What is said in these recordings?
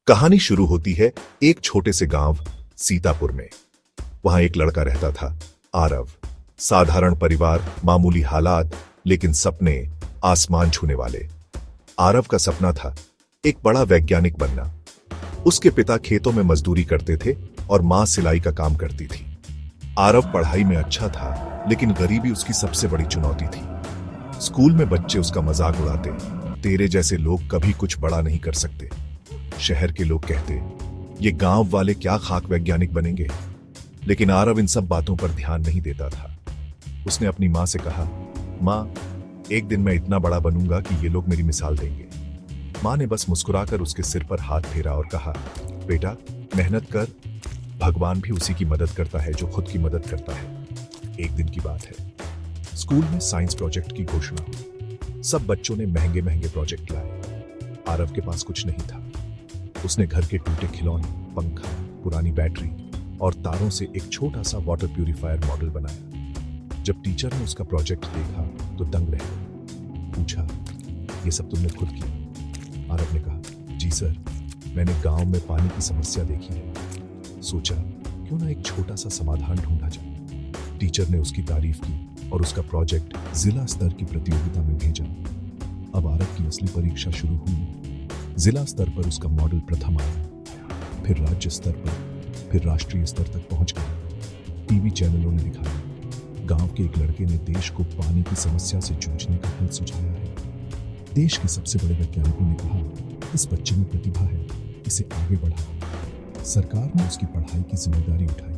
कहानी शुरू होती है एक छोटे से गांव सीतापुर में। वहां एक लड़का रहता था, आरव। साधारण परिवार, मामूली हालात, लेकिन सपने आसमान छूने वाले। आरव का सपना था एक बड़ा वैज्ञानिक बनना। उसके पिता खेतों में मजदूरी करते थे और मां सिलाई का काम करती थी। आरव पढ़ाई में अच्छा था, लेकिन गरीबी उसकी सबसे बड़ी चुनौती थी। स्कूल में बच्चे उसका मजाक उड़ाते, तेरे जैसे लोग कभी कुछ बड़ा नहीं कर सकते। शहर के लोग कहते, ये गांव वाले क्या खाक वैज्ञानिक बनेंगे। लेकिन आरव इन सब बातों पर ध्यान नहीं देता था। उसने अपनी मां से कहा, मां, एक दिन मैं इतना बड़ा बनूंगा कि ये लोग मेरी मिसाल देंगे। मां ने बस मुस्कुराकर उसके सिर पर हाथ फेरा और कहा, बेटा, मेहनत कर, भगवान भी उसी की मदद करता है जो खुद की मदद करता है। एक दिन की बात है, स्कूल में साइंस प्रोजेक्ट की घोषणा हुई। सब बच्चों ने महंगे महंगे प्रोजेक्ट लाए। आरव के पास कुछ नहीं था। उसने घर के टूटे खिलौने, पंखा, पुरानी बैटरी और तारों से एक छोटा सा वाटर प्यूरिफायर मॉडल बनाया। जब टीचर ने उसका प्रोजेक्ट देखा तो दंग रह गए। पूछा, ये सब तुमने खुद किया? आरव ने कहा, जी सर, मैंने गांव में पानी की समस्या देखी है। सोचा क्यों ना एक छोटा सा समाधान ढूंढा जाए। टीचर ने उसकी तारीफ की और उसका प्रोजेक्ट जिला स्तर की प्रतियोगिता में भेजा। अब आरव की असली परीक्षा शुरू हुई। जिला स्तर पर उसका मॉडल प्रथम आया, फिर राज्य स्तर पर, फिर राष्ट्रीय स्तर तक पहुंच गया। टीवी चैनलों ने दिखाया, गांव के एक लड़के ने देश को पानी की समस्या से जूझने का हल सुझाया है। देश के सबसे बड़े वैज्ञानिकों ने कहा, इस बच्चे में प्रतिभा है, इसे आगे बढ़ाओ। सरकार ने उसकी पढ़ाई की जिम्मेदारी उठाई,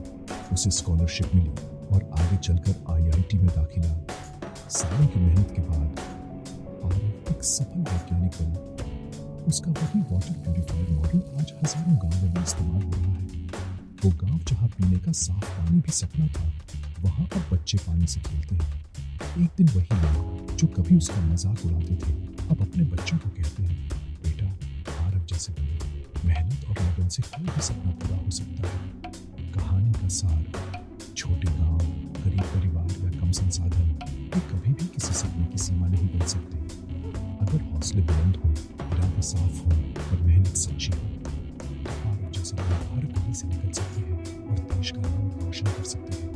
उसे स्कॉलरशिप मिली और आगे चलकर IIT में दाखिला। सालों की मेहनत के बाद आरव एक सफल वैज्ञानिक बना। उसका वही वाटर प्यूरिफायर मॉडल आज हजारों गांवों में इस्तेमाल हो रहा है। वो गांव जहां पीने का साफ पानी भी सपना था, वहां अब बच्चे पानी से खेलते हैं। एक दिन वही लोग जो कभी उसका मजाक उड़ाते थे, अब अपने बच्चों को कहते हैं, बेटा, आरव जैसे बनो। मेहनत और लगन से कोई भी सपना पूरा हो सकता है। कहानी का सार, छोटे गांव, गरीब परिवार या कम संसाधन, ये कभी भी किसी सपने की सीमा नहीं बन सकते। अगर हौसले बुलंद हो, इरादा साफ हो और मेहनत सच्ची हो, तो आरव जैसा लोग हर गली से निकल सकते हैं और देश का नाम रोशन कर सकते हैं।